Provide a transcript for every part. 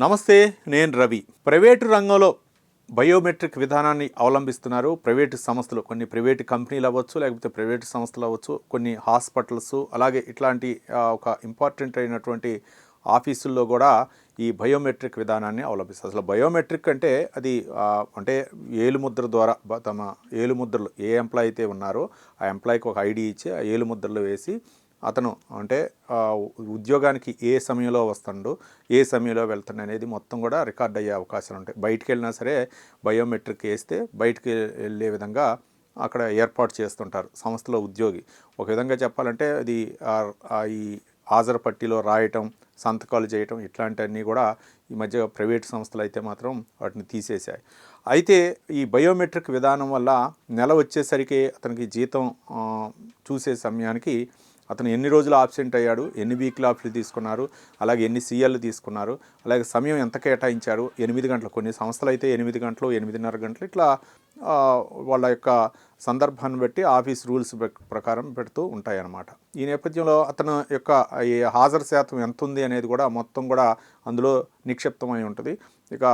నమస్తే, నేను రవి. ప్రైవేటు రంగంలో బయోమెట్రిక్ విధానాన్ని అవలంబిస్తున్నారు ప్రైవేటు సంస్థలు. కొన్ని ప్రైవేటు కంపెనీలు అవ్వచ్చు, లేకపోతే ప్రైవేటు సంస్థలు అవ్వచ్చు, కొన్ని హాస్పిటల్స్, అలాగే ఇట్లాంటి ఒక ఇంపార్టెంట్ అయినటువంటి ఆఫీసుల్లో కూడా ఈ బయోమెట్రిక్ విధానాన్ని అవలంబిస్తారు. అసలు బయోమెట్రిక్ అంటే అది అంటే ఏలుముద్ర ద్వారా తమ ఏలుముద్రలు ఏ ఎంప్లాయ్ అయితే ఉన్నారో ఆ ఎంప్లాయ్కి ఒక ఐడి ఇచ్చి ఆ ఏలుముద్రలు వేసి అతను అంటే ఉద్యోగానికి ఏ సమయంలో వస్తాడో ఏ సమయంలో వెళ్తాడు అనేది మొత్తం కూడా రికార్డ్ అయ్యే అవకాశాలు ఉంటాయి. బయటికి వెళ్ళినా సరే బయోమెట్రిక్ వేస్తే బయటికి వెళ్ళే విధంగా అక్కడ ఏర్పాటు చేస్తుంటారు సంస్థలో ఉద్యోగి. ఒక విధంగా చెప్పాలంటే అది ఈ హాజరు పట్టీలో రాయటం, సంతకాలు చేయటం ఇట్లాంటివన్నీ కూడా ఈ మధ్య ప్రైవేట్ సంస్థలు అయితే మాత్రం వాటిని తీసేశాయి. అయితే ఈ బయోమెట్రిక్ విధానం వల్ల నెల వచ్చేసరికి అతనికి జీతం చూసే సమయానికి అతను ఎన్ని రోజులు ఆబ్సెంట్ అయ్యాడు, ఎన్ని వీక్లీ ఆఫ్లు తీసుకున్నారు, అలాగే ఎన్ని సీఎల్లు తీసుకున్నారు, అలాగే సమయం ఎంత కేటాయించారు, 8 గంటలు, కొన్ని సంస్థలు అయితే 8 గంటలు, 8:30 గంటలు, ఇట్లా వాళ్ళ యొక్క సందర్భాన్ని బట్టి ఆఫీస్ రూల్స్ ప్రకారం పెడుతూ ఉంటాయన్నమాట. ఈ నేపథ్యంలో అతను యొక్క ఈ హాజరు శాతం ఎంత ఉంది అనేది కూడా మొత్తం కూడా అందులో నిక్షిప్తమై ఉంటుంది. ఇక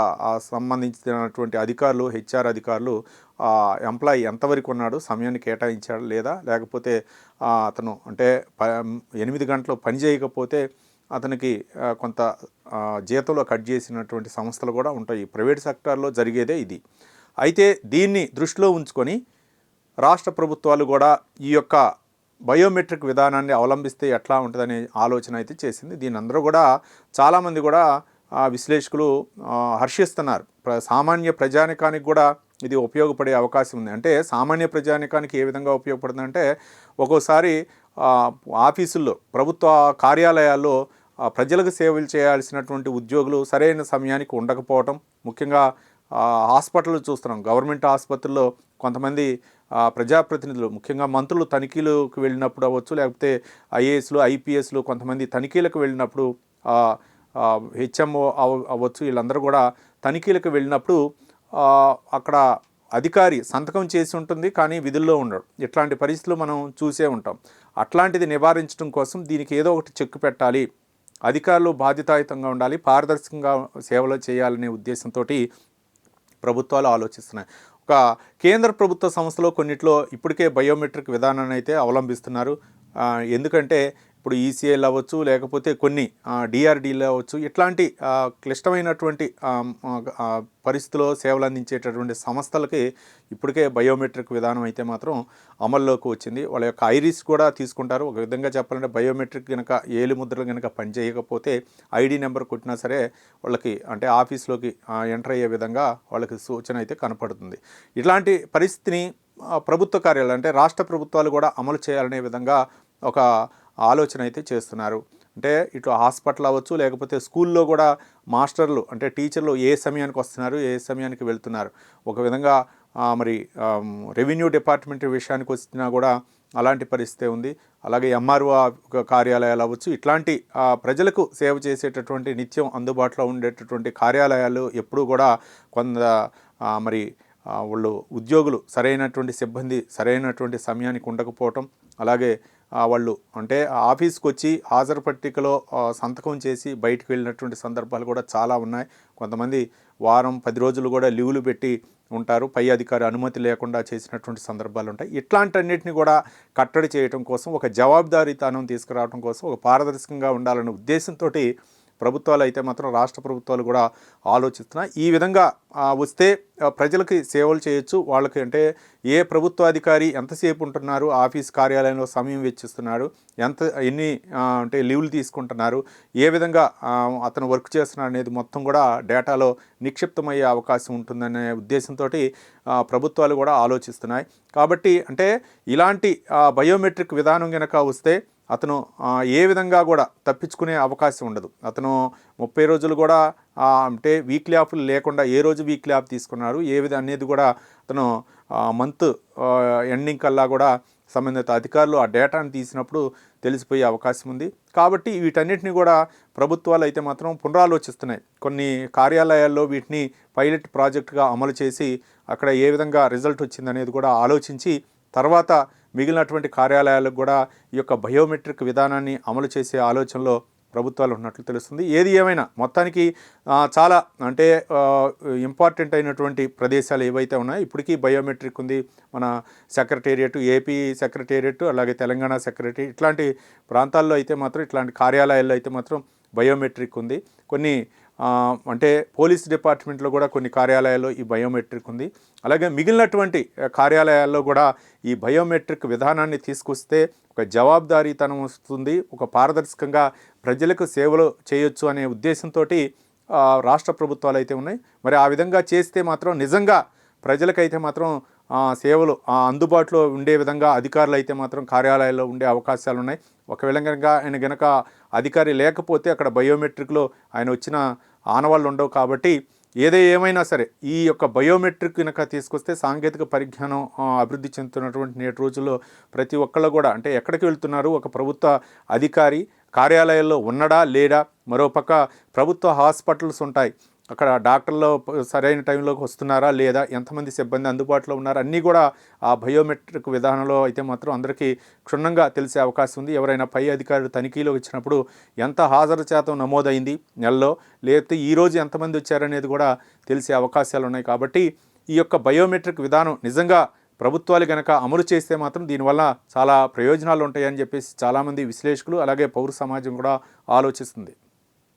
సంబంధించినటువంటి అధికారులు, హెచ్ఆర్ అధికారులు ఎంప్లాయీ ఎంతవరకు ఉన్నాడు, సమయాన్ని కేటాయించాడు లేదా, లేకపోతే అతను అంటే 8 గంటలు పని చేయకపోతే అతనికి కొంత జీతంలో కట్ చేసినటువంటి సంస్థలు కూడా ఉంటాయి. ప్రైవేట్ సెక్టార్లో జరిగేదే ఇది. అయితే దీన్ని దృష్టిలో ఉంచుకొని రాష్ట్ర ప్రభుత్వాలు కూడా ఈ యొక్క బయోమెట్రిక్ విధానాన్ని అవలంబిస్తే ఎట్లా ఉంటుందనే ఆలోచన అయితే చేసింది. దీని అందరూ కూడా చాలామంది కూడా విశ్లేషకులు హర్షిస్తున్నారు. సామాన్య ప్రజానికానికి కూడా ఇది ఉపయోగపడే అవకాశం ఉంది. అంటే సామాన్య ప్రజానికానికి ఏ విధంగా ఉపయోగపడుతుందంటే, ఒక్కోసారి ఆఫీసుల్లో, ప్రభుత్వ కార్యాలయాల్లో ప్రజలకు సేవలు చేయాల్సినటువంటి ఉద్యోగులు సరైన సమయానికి ఉండకపోవటం, ముఖ్యంగా హాస్పిటల్ చూస్తున్నాం. గవర్నమెంట్ ఆసుపత్రుల్లో కొంతమంది ప్రజాప్రతినిధులు, ముఖ్యంగా మంత్రులు తనిఖీలకు వెళ్ళినప్పుడు అవ్వచ్చు, లేకపోతే ఐఏఎస్లు, ఐపీఎస్లు కొంతమంది తనిఖీలకు వెళ్ళినప్పుడు, హెచ్ఎంఓ అవ్వచ్చు, వీళ్ళందరూ కూడా తనిఖీలకు వెళ్ళినప్పుడు అక్కడ అధికారి సంతకం చేసి ఉంటుంది కానీ విధుల్లో ఉండడు. ఇట్లాంటి పరిస్థితులు మనం చూసే ఉంటాం. అట్లాంటిది నివారించడం కోసం దీనికి ఏదో ఒకటి చెక్ పెట్టాలి, అధికారులు బాధ్యతాయుతంగా ఉండాలి, పారదర్శకంగా సేవలు చేయాలనే ఉద్దేశంతో ప్రభుత్వాలు ఆలోచిస్తున్నాయి. ఒక కేంద్ర ప్రభుత్వ సంస్థలో కొన్నిట్లో ఇప్పటికే బయోమెట్రిక్ విధానాన్ని అయితే అవలంబిస్తున్నారు. ఎందుకంటే ఇప్పుడు ఈసీఐలు అవ్వచ్చు, లేకపోతే కొన్ని డిఆర్డీలు అవ్వచ్చు, ఇట్లాంటి క్లిష్టమైనటువంటి పరిస్థితుల్లో సేవలు అందించేటటువంటి సంస్థలకి ఇప్పటికే బయోమెట్రిక్ విధానం అయితే మాత్రం అమల్లోకి వచ్చింది. వాళ్ళ యొక్క ఐరిస్ కూడా తీసుకుంటారు. ఒక విధంగా చెప్పాలంటే బయోమెట్రిక్ కనుక ఏలుముద్రలు కనుక పనిచేయకపోతే ఐడి నెంబర్ కొట్టినా సరే వాళ్ళకి అంటే ఆఫీస్లోకి ఎంటర్ అయ్యే విధంగా వాళ్ళకి సూచన అయితే కనపడుతుంది. ఇట్లాంటి పరిస్థితిని ప్రభుత్వ కార్యాలయాలు అంటే రాష్ట్ర ప్రభుత్వాలు కూడా అమలు చేయాలనే విధంగా ఒక ఆలోచన అయితే చేస్తున్నారు. అంటే ఇటు హాస్పిటల్ అవ్వచ్చు, లేకపోతే స్కూల్లో కూడా మాస్టర్లు అంటే టీచర్లు ఏ సమయానికి వస్తున్నారు, ఏ సమయానికి వెళ్తున్నారు. ఒక విధంగా మరి రెవెన్యూ డిపార్ట్మెంట్ విషయానికి వచ్చినా కూడా అలాంటి పరిస్థితి ఉంది. అలాగే ఎంఆర్ఓ కార్యాలయాలు అవ్వచ్చు, ఇట్లాంటి ప్రజలకు సేవ చేసేటటువంటి నిత్యం అందుబాటులో ఉండేటటువంటి కార్యాలయాలు ఎప్పుడూ కూడా కొంత మరి వాళ్ళు ఉద్యోగులు సరైనటువంటి సిబ్బంది సరైనటువంటి సమయానికి ఉండకపోవటం, అలాగే వాళ్ళు అంటే ఆఫీస్కి వచ్చి హాజరు పట్టికలో సంతకం చేసి బయటకు వెళ్ళినటువంటి సందర్భాలు కూడా చాలా ఉన్నాయి. కొంతమంది వారం 10 రోజులు కూడా లీవులు పెట్టి ఉంటారు, పై అధికారి అనుమతి లేకుండా చేసినటువంటి సందర్భాలు ఉంటాయి. ఇట్లాంటన్నిటిని కూడా కట్టడి చేయడం కోసం, ఒక జవాబుదారీతనం తీసుకురావడం కోసం, ఒక పారదర్శకంగా ఉండాలనే ఉద్దేశంతో ప్రభుత్వాలు అయితే మాత్రం రాష్ట్ర ప్రభుత్వాలు కూడా ఆలోచిస్తున్నాయి. ఈ విధంగా వస్తే ప్రజలకి సేవలు చేయొచ్చు. వాళ్ళకి అంటే ఏ ప్రభుత్వాధికారి ఎంతసేపు ఉంటున్నారు, ఆఫీస్ కార్యాలయంలో సమయం వెచ్చిస్తున్నారు, ఎన్ని అంటే లీవ్లు తీసుకుంటున్నారు, ఏ విధంగా అతను వర్క్ చేస్తున్నాడు అనేది మొత్తం కూడా డేటాలో నిక్షిప్తమయ్యే అవకాశం ఉంటుందనే ఉద్దేశంతో ప్రభుత్వాలు కూడా ఆలోచిస్తున్నాయి. కాబట్టి అంటే ఇలాంటి బయోమెట్రిక్ విధానం కనుక వస్తే అతను ఏ విధంగా కూడా తప్పించుకునే అవకాశం ఉండదు. అతను 30 రోజులు కూడా అంటే వీక్లీ ఆఫ్లు లేకుండా ఏ రోజు వీక్లీ ఆఫ్ తీసుకున్నారు, ఏ విధంగా అనేది కూడా అతను మంత్ ఎండింగ్ కల్లా కూడా సంబంధిత అధికారులు ఆ డేటాను తీసినప్పుడు తెలిసిపోయే అవకాశం ఉంది. కాబట్టి వీటన్నిటిని కూడా ప్రభుత్వాలు అయితే మాత్రం పునరాలోచిస్తున్నాయి. కొన్ని కార్యాలయాల్లో వీటిని పైలట్ ప్రాజెక్టుగా అమలు చేసి అక్కడ ఏ విధంగా రిజల్ట్ వచ్చిందనేది కూడా ఆలోచించి తర్వాత మిగిలినటువంటి కార్యాలయాలకు కూడా ఈ యొక్క బయోమెట్రిక్ విధానాన్ని అమలు చేసే ఆలోచనలో ప్రభుత్వాలు ఉన్నట్లు తెలుస్తుంది. ఏది ఏమైనా మొత్తానికి చాలా అంటే ఇంపార్టెంట్ అయినటువంటి ప్రదేశాలు ఏవైతే ఉన్నాయో ఇప్పటికీ బయోమెట్రిక్ ఉంది. మన సెక్రటేరియట్, ఏపీ సెక్రటేరియట్, అలాగే తెలంగాణ సెక్రటరీ ఇట్లాంటి ప్రాంతాల్లో అయితే మాత్రం, ఇట్లాంటి కార్యాలయాల్లో అయితే మాత్రం బయోమెట్రిక్ ఉంది. కొన్ని అంటే పోలీస్ డిపార్ట్మెంట్లో కూడా కొన్ని కార్యాలయాల్లో ఈ బయోమెట్రిక్ ఉంది. అలాగే మిగిలినటువంటి కార్యాలయాల్లో కూడా ఈ బయోమెట్రిక్ విధానాన్ని తీసుకొస్తే ఒక జవాబుదారీతనం వస్తుంది, ఒక పారదర్శకంగా ప్రజలకు సేవలు చేయొచ్చు అనే ఉద్దేశంతో రాష్ట్ర ప్రభుత్వాలు అయితే ఉన్నాయి. మరి ఆ విధంగా చేస్తే మాత్రం నిజంగా ప్రజలకైతే మాత్రం సేవలు అందుబాటులో ఉండే విధంగా అధికారులు అయితే మాత్రం కార్యాలయాల్లో ఉండే అవకాశాలు ఉన్నాయి. ఒకవేళ కనుక ఆయన గనక అధికారి లేకపోతే అక్కడ బయోమెట్రిక్లో ఆయన వచ్చిన ఆనవాళ్ళు ఉండవు. కాబట్టి ఏమైనా సరే ఈ యొక్క బయోమెట్రిక్ కనుక తీసుకొస్తే సాంకేతిక పరిజ్ఞానం అభివృద్ధి చెందుతున్నటువంటి నేటి రోజుల్లో ప్రతి ఒక్కళ్ళు కూడా అంటే ఎక్కడికి వెళ్తున్నారు, ఒక ప్రభుత్వ అధికారి కార్యాలయాల్లో ఉన్నడా లేడా, మరోపక్క ప్రభుత్వ హాస్పిటల్స్ ఉంటాయి, అక్కడ డాక్టర్లు సరైన టైంలోకి వస్తున్నారా లేదా, ఎంతమంది సిబ్బంది అందుబాటులో ఉన్నారా, అన్నీ కూడా ఆ బయోమెట్రిక్ విధానంలో అయితే మాత్రం అందరికీ క్షుణ్ణంగా తెలిసే అవకాశం ఉంది. ఎవరైనా పై అధికారులు తనిఖీలో వచ్చినప్పుడు ఎంత హాజరు శాతం నమోదైంది నెలలో, లేకపోతే ఈరోజు ఎంతమంది వచ్చారనేది కూడా తెలిసే అవకాశాలు ఉన్నాయి. కాబట్టి ఈ యొక్క బయోమెట్రిక్ విధానం నిజంగా ప్రభుత్వాలు కనుక అమలు చేస్తే మాత్రం దీనివల్ల చాలా ప్రయోజనాలు ఉంటాయని చెప్పేసి చాలామంది విశ్లేషకులు అలాగే పౌర సమాజం కూడా ఆలోచిస్తుంది.